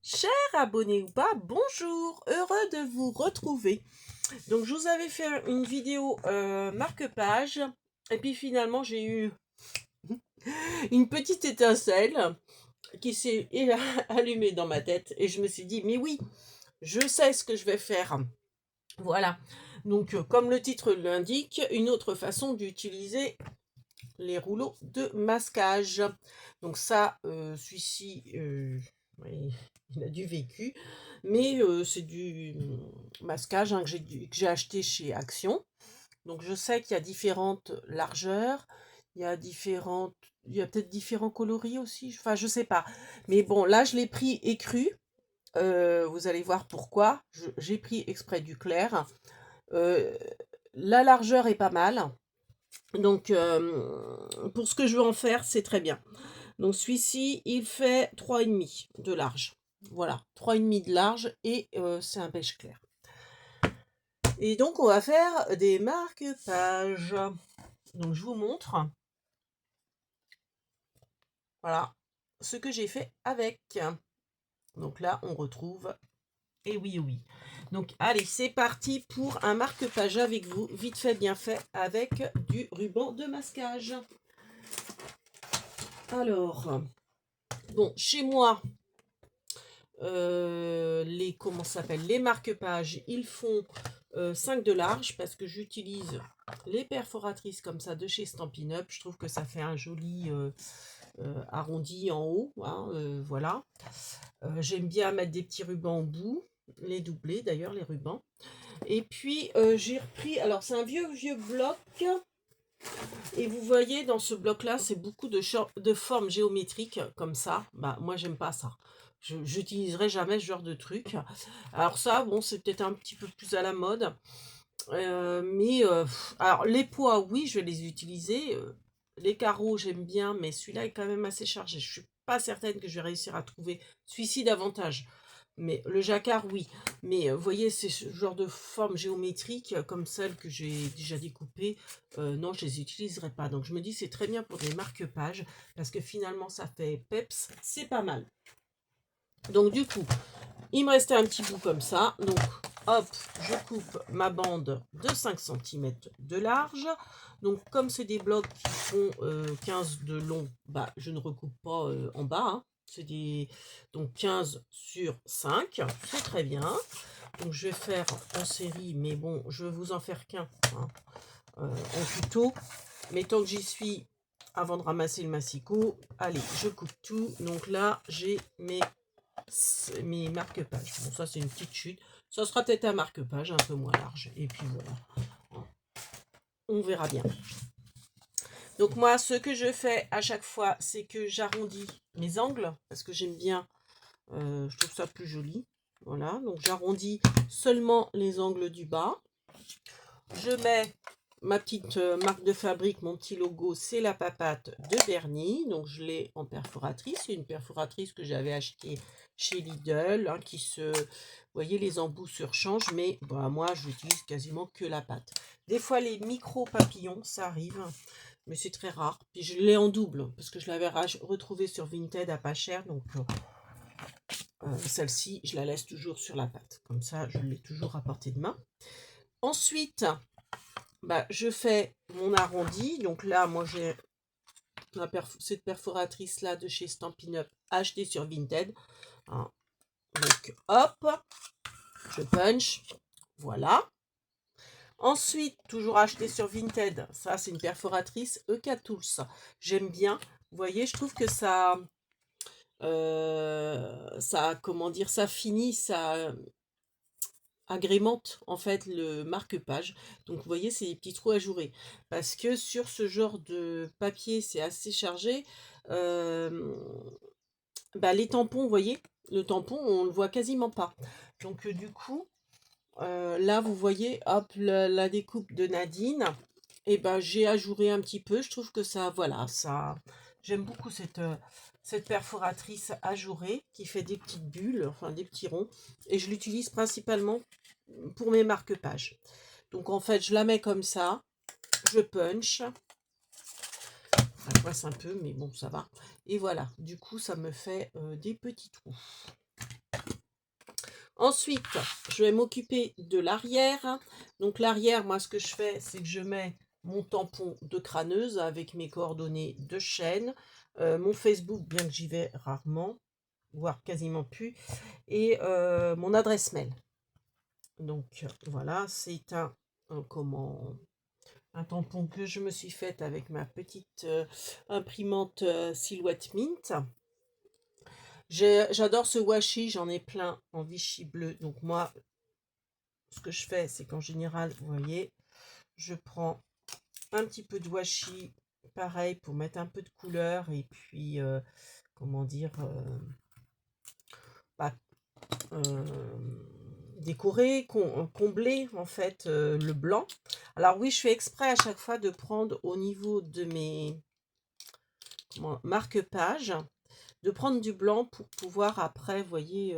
Chers abonnés ou pas, bonjour, heureux de vous retrouver. Donc je vous avais fait une vidéo marque-page et puis finalement j'ai eu une petite étincelle qui s'est allumée dans ma tête et je me suis dit mais oui, je sais ce que je vais faire. Voilà. Donc comme le titre l'indique, une autre façon d'utiliser les rouleaux de masquage. Donc ça, celui-ci, oui, il a du vécu, mais c'est du masquage hein, que j'ai acheté chez Action. Donc je sais qu'il y a différentes largeurs, il y a différentes, il y a peut-être différents coloris aussi, enfin je sais pas. Mais bon, là je l'ai pris écru. Vous allez voir pourquoi. J'ai pris exprès du clair. Euh, la largeur est pas mal. Donc, pour ce que je veux en faire, c'est très bien. Donc, celui-ci, il fait 3,5 de large. Voilà, 3,5 de large et c'est un beige clair. Et donc, on va faire des marque-pages. Donc, je vous montre, voilà, ce que j'ai fait avec. Donc là, on retrouve, et oui, oui. Donc, allez, c'est parti pour un marque-page avec vous, vite fait, bien fait, avec du ruban de masquage. Alors, bon, chez moi, comment ça s'appelle, les marque-pages, ils font 5 de large parce que j'utilise les perforatrices comme ça de chez Stampin' Up. Je trouve que ça fait un joli arrondi en haut, hein, voilà. J'aime bien mettre des petits rubans au bout, les doubler d'ailleurs, les rubans. Et puis j'ai repris, alors c'est un vieux bloc. Et vous voyez, dans ce bloc-là, c'est beaucoup de formes géométriques comme ça. Bah, moi, j'aime pas ça. Je n'utiliserai jamais ce genre de truc. Alors ça, bon, c'est peut-être un petit peu plus à la mode. Alors, les poids, oui, je vais les utiliser. Les carreaux, j'aime bien, mais celui-là est quand même assez chargé. Je suis pas certaine que je vais réussir à trouver celui-ci davantage. Mais le jacquard, oui. Mais vous voyez, c'est ce genre de forme géométrique comme celle que j'ai déjà découpée. Non, je les utiliserai pas. Donc je me dis c'est très bien pour des marque-pages parce que finalement ça fait peps, c'est pas mal. Donc du coup, il me restait un petit bout comme ça. Donc hop, je coupe ma bande de 5 cm de large. Donc comme c'est des blocs qui font 15 de long, bah, je ne recoupe pas en bas. Hein. C'est des donc 15 sur 5, c'est très bien. Donc je vais faire en série, mais bon, je vais vous en faire qu'un hein, en tuto. Mais tant que j'y suis, avant de ramasser le massicot, allez, je coupe tout. Donc là, j'ai mes marque-pages. Bon, ça, c'est une petite chute. Ça sera peut-être un marque-page un peu moins large. Et puis voilà, on verra bien. Donc moi, ce que je fais à chaque fois, c'est que j'arrondis mes angles, parce que j'aime bien, je trouve ça plus joli. Voilà, donc j'arrondis seulement les angles du bas. Je mets ma petite marque de fabrique, mon petit logo, c'est la papate de Bernie. Donc je l'ai en perforatrice. C'est une perforatrice que j'avais achetée chez Lidl, hein, vous voyez, les embouts se rechangent, mais bah, moi j'utilise quasiment que la pâte. Des fois les micro papillons, ça arrive, mais c'est très rare. Puis je l'ai en double, parce que je l'avais retrouvée sur Vinted à pas cher, donc celle-ci, je la laisse toujours sur la pâte. Comme ça, je l'ai toujours à portée de main. Ensuite, bah, je fais mon arrondi. Donc là, moi, j'ai cette perforatrice-là de chez Stampin' Up achetée sur Vinted. Hein. Donc, hop, je punch. Voilà. Ensuite, toujours acheté sur Vinted. Ça, c'est une perforatrice EK Tools. J'aime bien. Vous voyez, je trouve que comment dire, ça finit, ça agrémente en fait le marque-page. Donc vous voyez, c'est des petits trous ajourés. Parce que sur ce genre de papier, c'est assez chargé. euh, Bah, les tampons, vous voyez, le tampon, on le voit quasiment pas. Donc du coup, là, vous voyez, hop, la découpe de Nadine. Et ben, j'ai ajouré un petit peu. Je trouve que ça, voilà, ça, j'aime beaucoup cette perforatrice ajourée qui fait des petites bulles, enfin des petits ronds. Et je l'utilise principalement pour mes marque-pages. Donc en fait, je la mets comme ça, je punch. Ça coince un peu, mais bon, ça va. Et voilà, du coup, ça me fait des petits trous. Ensuite, je vais m'occuper de l'arrière. Donc l'arrière, moi, ce que je fais, c'est que je mets mon tampon de crâneuse avec mes coordonnées de chaîne, mon Facebook, bien que j'y vais rarement, voire quasiment plus, et mon adresse mail. Donc voilà, c'est un tampon que je me suis faite avec ma petite imprimante Silhouette Mint. J'adore ce washi, j'en ai plein en Vichy bleu. Donc moi, ce que je fais, c'est qu'en général, vous voyez, je prends un petit peu de washi, pareil, pour mettre un peu de couleur et puis, comment dire, bah, décorer, combler en fait le blanc. Alors oui, je fais exprès à chaque fois de prendre au niveau de mes marque-pages, de prendre du blanc pour pouvoir après, vous voyez,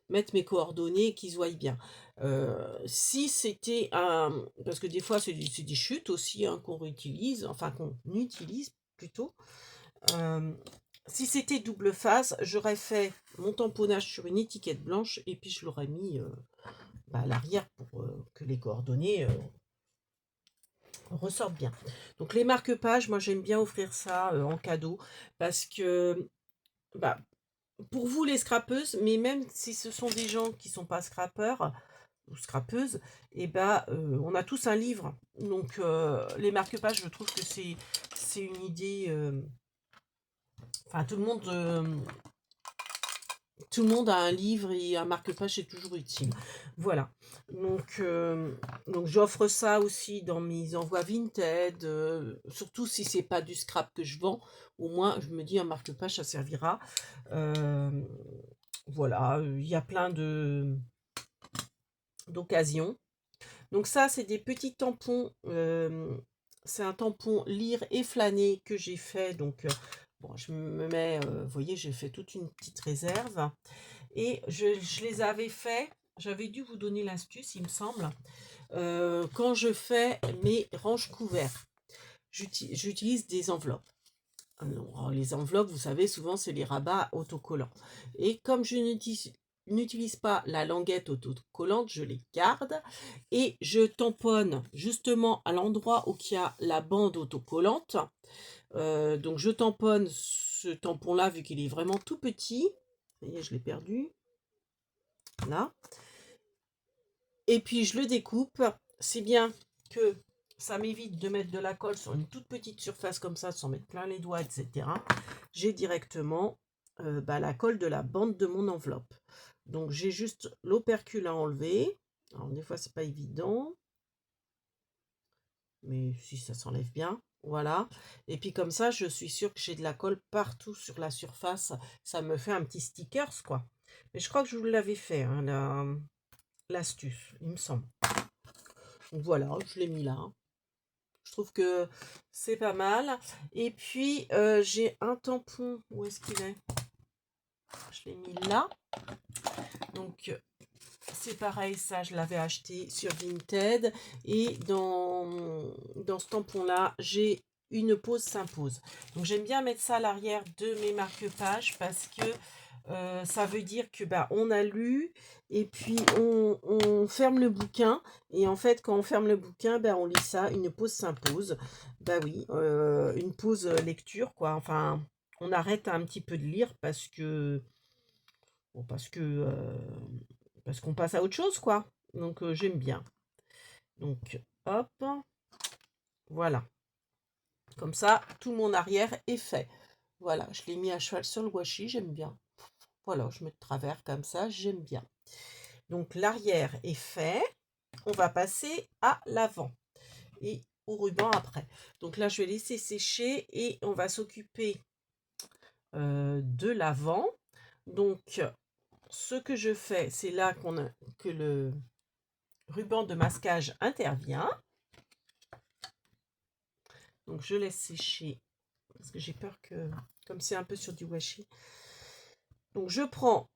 mettre mes coordonnées et qu'ils se voient bien. Si c'était un... Parce que des fois, c'est des chutes aussi hein, qu'on réutilise, enfin qu'on utilise plutôt. Si c'était double face, j'aurais fait mon tamponnage sur une étiquette blanche et puis je l'aurais mis à l'arrière pour que les coordonnées ressortent bien. Donc les marque-pages, moi j'aime bien offrir ça en cadeau parce que bah, pour vous les scrapeuses, mais même si ce sont des gens qui ne sont pas scrapeurs ou scrapeuses, et on a tous un livre. Donc les marque-pages, je trouve que c'est une idée. Enfin, tout le monde a un livre et un marque-page, c'est toujours utile. Voilà. Donc j'offre ça aussi dans mes envois Vinted, surtout si c'est pas du scrap que je vends. Au moins, je me dis un marque-page, ça servira. Voilà, il y a plein d'occasions. Donc ça, c'est des petits tampons. C'est un tampon lire et flâner que j'ai fait. Donc, bon, je me mets, vous voyez, j'ai fait toute une petite réserve. Et je les avais fait, j'avais dû vous donner l'astuce, il me semble, quand je fais mes ranges couverts. J'utilise des enveloppes. Alors, les enveloppes, vous savez, souvent, c'est les rabats autocollants. Et comme je n'utilise pas la languette autocollante, je les garde et je tamponne justement à l'endroit où il y a la bande autocollante. Donc, je tamponne ce tampon-là, vu qu'il est vraiment tout petit. Vous voyez, je l'ai perdu. Là. Et puis, je le découpe. C'est bien que ça m'évite de mettre de la colle sur une toute petite surface comme ça, sans mettre plein les doigts, etc. J'ai directement la colle de la bande de mon enveloppe. Donc, j'ai juste l'opercule à enlever. Alors, des fois, c'est pas évident. Mais si ça s'enlève bien, voilà. Et puis, comme ça, je suis sûre que j'ai de la colle partout sur la surface. Ça me fait un petit stickers, quoi. Mais je crois que je vous l'avais fait, hein, l'astuce, il me semble. Donc, voilà, je l'ai mis là. Je trouve que c'est pas mal. Et puis, j'ai un tampon. Où est-ce qu'il est? Je l'ai mis là. Donc, c'est pareil, ça, je l'avais acheté sur Vinted. Et dans ce tampon-là, j'ai une pause s'impose. Donc, j'aime bien mettre ça à l'arrière de mes marque-pages parce que ça veut dire que on a lu et puis on ferme le bouquin. Et en fait, quand on ferme le bouquin, on lit ça, une pause s'impose. Oui, une pause lecture, quoi. Enfin, on arrête un petit peu de lire bon, parce qu'on passe à autre chose, quoi. Donc, j'aime bien. Donc, hop, voilà. Comme ça, tout mon arrière est fait. Voilà, je l'ai mis à cheval sur le washi, j'aime bien. Voilà, je mets de travers comme ça, j'aime bien. Donc, l'arrière est fait. On va passer à l'avant et au ruban après. Donc là, je vais laisser sécher et on va s'occuper de l'avant. Donc, ce que je fais, c'est là que le ruban de masquage intervient. Donc, je laisse sécher parce que j'ai peur que, comme c'est un peu sur du washi. Donc, je prends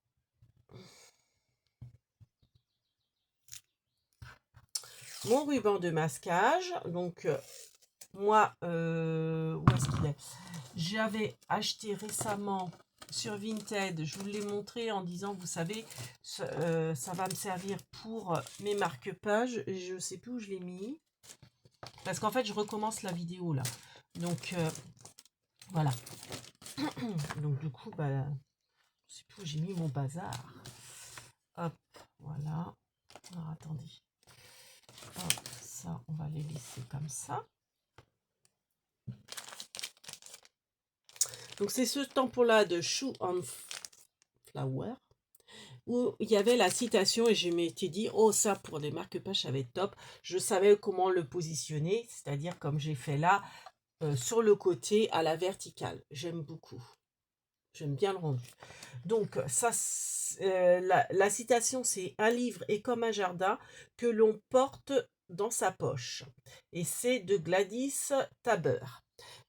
mon ruban de masquage. Donc, moi, où est-ce qu'il est? J'avais acheté récemment sur Vinted. Je vous l'ai montré en disant, vous savez, ça va me servir pour mes marque-pages. Je ne sais plus où je l'ai mis. Parce qu'en fait, je recommence la vidéo là. Donc, voilà. Donc, du coup, bah, je sais plus où j'ai mis mon bazar. Hop, voilà. Alors, attendez. Hop, ça, on va les laisser comme ça. Donc, c'est ce tampon-là de Shoe on Flower, où il y avait la citation et je m'étais dit, oh ça pour les marque-pages ça va être top. Je savais comment le positionner, c'est-à-dire comme j'ai fait là, sur le côté à la verticale. J'aime beaucoup, j'aime bien le rendu. Donc ça, la citation c'est: un livre est comme un jardin que l'on porte dans sa poche, et c'est de Gladys Taber.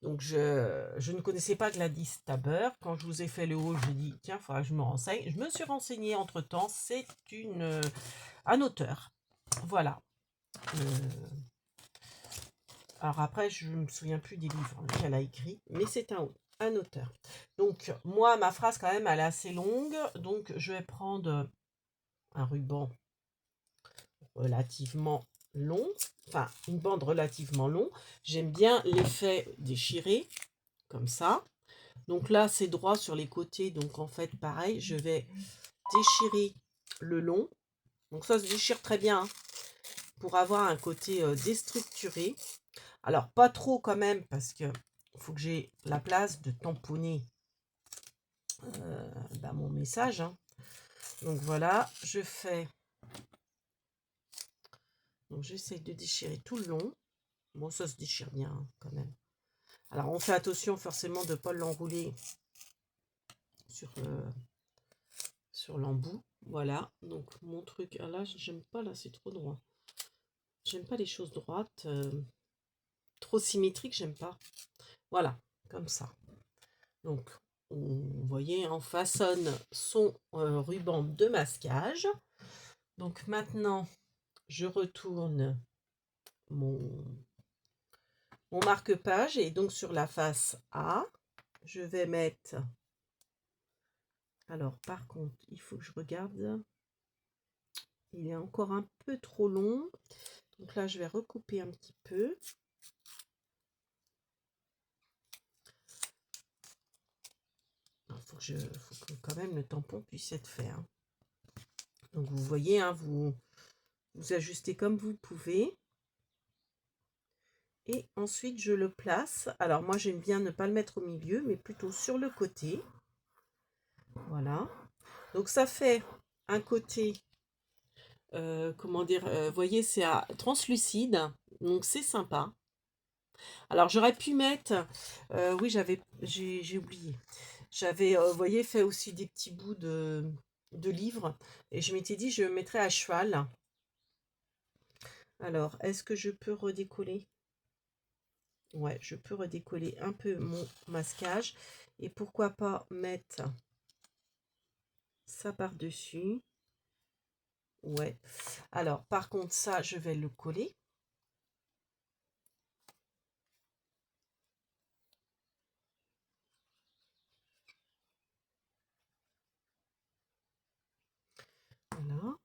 Donc, je ne connaissais pas Gladys Taber. Quand je vous ai fait le haul, j'ai dit, tiens, il faudra que je me renseigne. Je me suis renseignée entre-temps. C'est un auteur. Voilà. Alors après, je ne me souviens plus des livres qu'elle a écrits, mais c'est un auteur. Donc, moi, ma phrase, quand même, elle est assez longue. Donc, je vais prendre un ruban relativement long. Enfin, une bande relativement longue. J'aime bien l'effet déchiré, comme ça. Donc là, c'est droit sur les côtés. Donc en fait, pareil, je vais déchirer le long. Donc ça se déchire très bien, hein, pour avoir un côté déstructuré. Alors, pas trop quand même, parce que faut que j'ai la place de tamponner mon message, hein. Donc voilà, je fais... Donc j'essaie de déchirer tout le long. Bon, ça se déchire bien, hein, quand même. Alors, on fait attention forcément de ne pas l'enrouler sur l'embout. Voilà, donc mon truc, ah là, j'aime pas, là, c'est trop droit. J'aime pas les choses droites, trop symétriques, j'aime pas. Voilà, comme ça. Donc, vous voyez, on façonne son ruban de masquage. Donc maintenant, je retourne mon marque-page, et donc sur la face A, je vais mettre... Alors, par contre, il faut que je regarde. Il est encore un peu trop long. Donc là, je vais recouper un petit peu. Il faut que quand même le tampon puisse être fait, hein. Donc vous voyez, hein, vous ajustez comme vous pouvez. Et ensuite, je le place. Alors moi, j'aime bien ne pas le mettre au milieu, mais plutôt sur le côté. Voilà. Donc ça fait un côté, comment dire, vous voyez, c'est translucide. Donc c'est sympa. Alors j'aurais pu mettre, oui, j'ai oublié. J'avais, vous voyez, fait aussi des petits bouts de livres. Et je m'étais dit, je mettrais à cheval. Alors, est-ce que je peux redécoller? Ouais, je peux redécoller un peu mon masquage. Et pourquoi pas mettre ça par-dessus. Ouais. Alors, par contre, ça, je vais le coller. Voilà.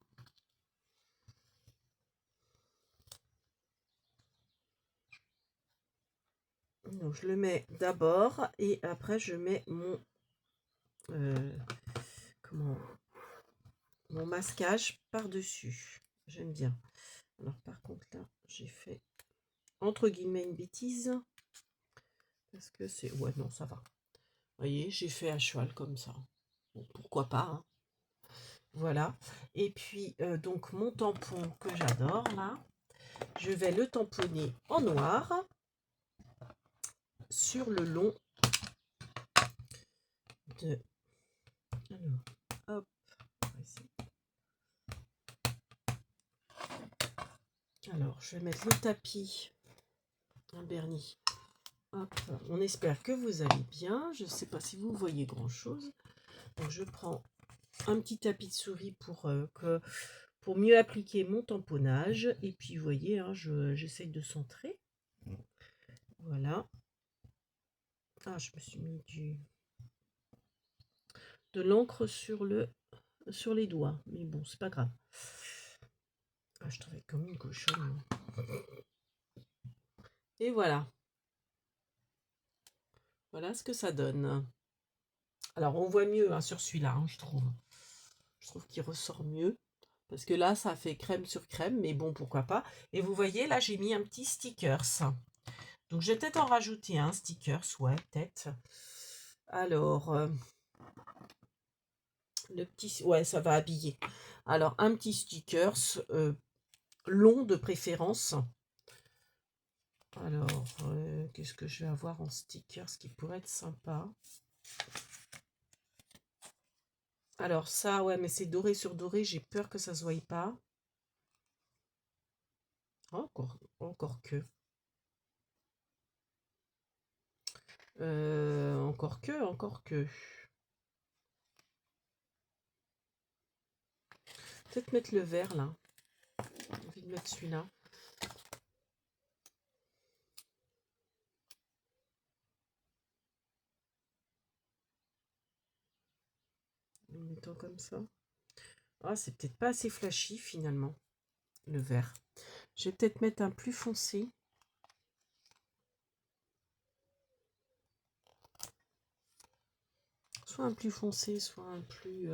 Donc, je le mets d'abord et après, je mets mon... comment... mon masquage par-dessus. J'aime bien. Alors, par contre, là, j'ai fait entre guillemets une bêtise. Parce que c'est... Ouais, non, ça va. Vous voyez, j'ai fait à cheval comme ça. Bon, pourquoi pas, hein. Voilà. Et puis, donc, mon tampon que j'adore, là, je vais le tamponner en noir sur le long de... Alors, hop. Alors, je vais mettre le tapis en vernis. Hop. On espère que vous allez bien. Je ne sais pas si vous voyez grand-chose. Donc, je prends un petit tapis de souris pour mieux appliquer mon tamponnage. Et puis, vous voyez, hein, j'essaye de centrer. Voilà. Ah, je me suis mis de l'encre sur les doigts. Mais bon, c'est pas grave. Ah, je travaille comme une cochonne. Et voilà. Voilà ce que ça donne. Alors, on voit mieux hein, sur celui-là, hein, je trouve. Je trouve qu'il ressort mieux. Parce que là, ça fait crème sur crème, mais bon, pourquoi pas. Et vous voyez, là, j'ai mis un petit stickers. Donc, je vais peut-être en rajouter un stickers, ouais, peut-être. Alors, le petit... Ouais, ça va habiller. Alors, un petit stickers long de préférence. Alors, qu'est-ce que je vais avoir en stickers qui pourrait être sympa? Alors ça, ouais, mais c'est doré sur doré, j'ai peur que ça se voie pas. Encore que. Encore que. Peut-être mettre le vert là. J'ai envie de mettre celui-là. En mettant comme ça. Ah, c'est peut-être pas assez flashy finalement, le vert. Je vais peut-être mettre un plus foncé. Soit un plus foncé, soit un plus...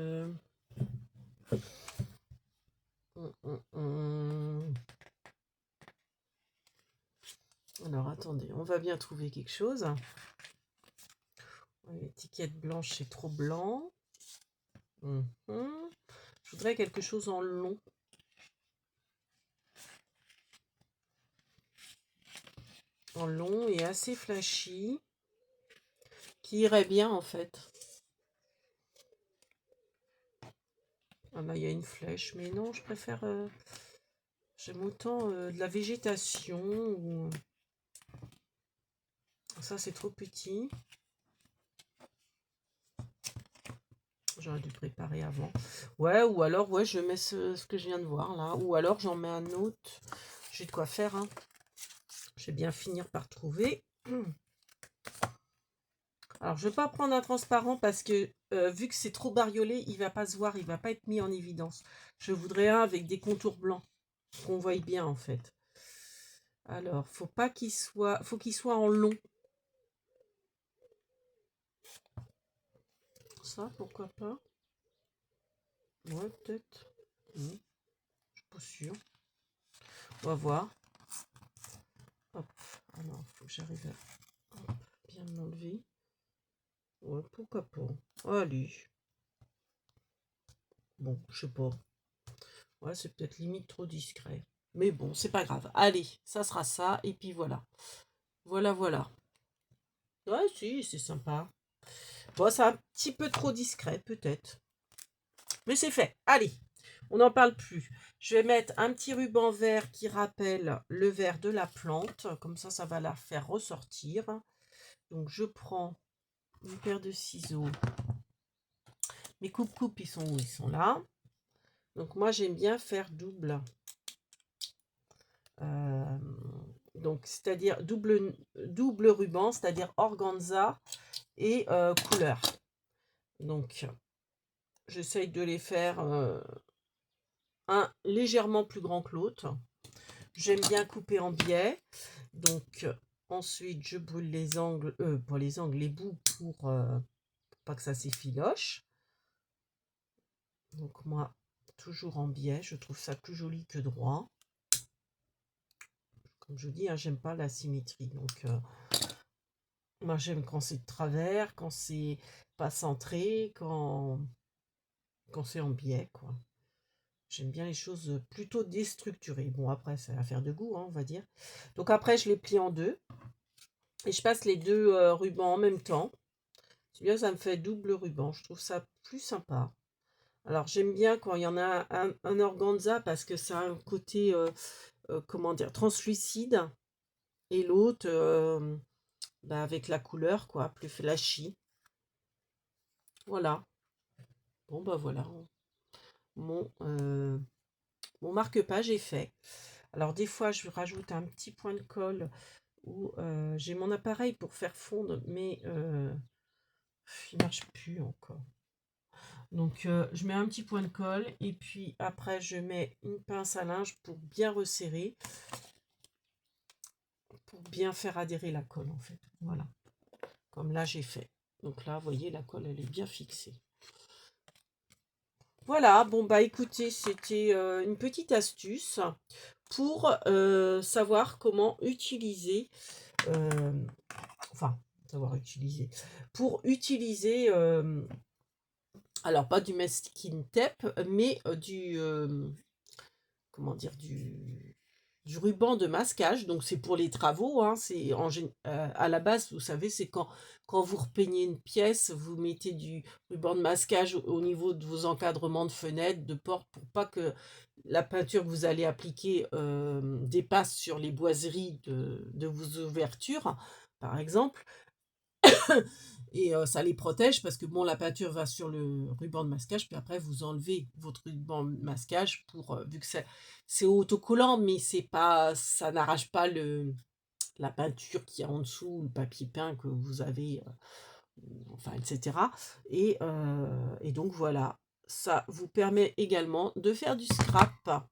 Alors, attendez, on va bien trouver quelque chose. L'étiquette blanche, c'est trop blanc. Je voudrais quelque chose en long. En long et assez flashy. Qui irait bien, en fait. Ah là, il y a une flèche. Mais non, je préfère... J'aime autant de la végétation. Ou... Ça, c'est trop petit. J'aurais dû préparer avant. Ouais, ou alors, ouais, je mets ce que je viens de voir, là. Ou alors, j'en mets un autre. J'ai de quoi faire, hein. Je vais bien finir par trouver. Alors, je ne vais pas prendre un transparent parce que, vu que c'est trop bariolé, il ne va pas se voir, il ne va pas être mis en évidence. Je voudrais un avec des contours blancs, qu'on voie bien, en fait. Alors, faut qu'il soit en long. Ça, pourquoi pas? Ouais, peut-être. Je suis pas sûre. On va voir. Hop. Alors, il faut que j'arrive à bien l'enlever. Ouais, pourquoi pas. Allez. Bon, je sais pas. Ouais, c'est peut-être limite trop discret. Mais bon, c'est pas grave. Allez, ça sera ça. Et puis voilà. Voilà. Ouais, si, c'est sympa. Bon, c'est un petit peu trop discret, peut-être. Mais c'est fait. Allez, on n'en parle plus. Je vais mettre un petit ruban vert qui rappelle le vert de la plante. Comme ça va la faire ressortir. Donc, je prends une paire de ciseaux. Mes coupes-coupes, ils sont où? Ils sont là. Donc, moi, j'aime bien faire double. Donc, c'est-à-dire double ruban, c'est-à-dire organza et couleur. Donc, j'essaye de les faire un légèrement plus grand que l'autre. J'aime bien couper en biais. Donc, ensuite, je brûle les angles, les bouts pour pas que ça s'effiloche. Donc, moi, toujours en biais, je trouve ça plus joli que droit. Comme je dis, hein, j'aime pas la symétrie. Donc, moi, j'aime quand c'est de travers, quand c'est pas centré, quand c'est en biais, quoi. J'aime bien les choses plutôt déstructurées. Bon, après, c'est affaire de goût, hein, on va dire. Donc, après, je les plie en deux. Et je passe les deux rubans en même temps. C'est bien, ça me fait double ruban. Je trouve ça plus sympa. Alors, j'aime bien quand il y en a un organza parce que ça a un côté, comment dire, translucide. Et l'autre, avec la couleur, quoi, plus flashy. Voilà. Bon, bah voilà. Mon, mon marque-page est fait. Alors, des fois, je rajoute un petit point de colle où j'ai mon appareil pour faire fondre, mais il marche plus encore. Donc, je mets un petit point de colle et puis après, je mets une pince à linge pour bien resserrer, pour bien faire adhérer la colle en fait. Voilà, comme là j'ai fait. Donc là, vous voyez, la colle, elle est bien fixée. Voilà, bon bah écoutez, c'était une petite astuce pour savoir comment utiliser, euh, enfin, savoir utiliser, pour utiliser, alors pas du masking tape, mais comment dire, du ruban de masquage. Donc c'est pour les travaux, hein, c'est à la base, vous savez, c'est quand vous repeignez une pièce, vous mettez du ruban de masquage au niveau de vos encadrements de fenêtres, de portes, pour pas que la peinture que vous allez appliquer dépasse sur les boiseries de vos ouvertures, par exemple. Et ça les protège parce que bon, la peinture va sur le ruban de masquage, puis après vous enlevez votre ruban de masquage pour, vu que c'est autocollant, mais c'est pas, ça n'arrache pas la peinture qui est en dessous, le papier peint que vous avez, enfin, etc. Et donc voilà, ça vous permet également de faire du scrap.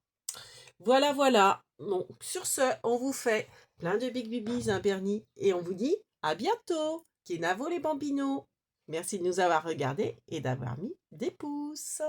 Voilà, voilà. Donc sur ce, on vous fait plein de big bibis, un Bernie, et on vous dit à bientôt. Kenavo les bambinos. Merci de nous avoir regardés et d'avoir mis des pouces.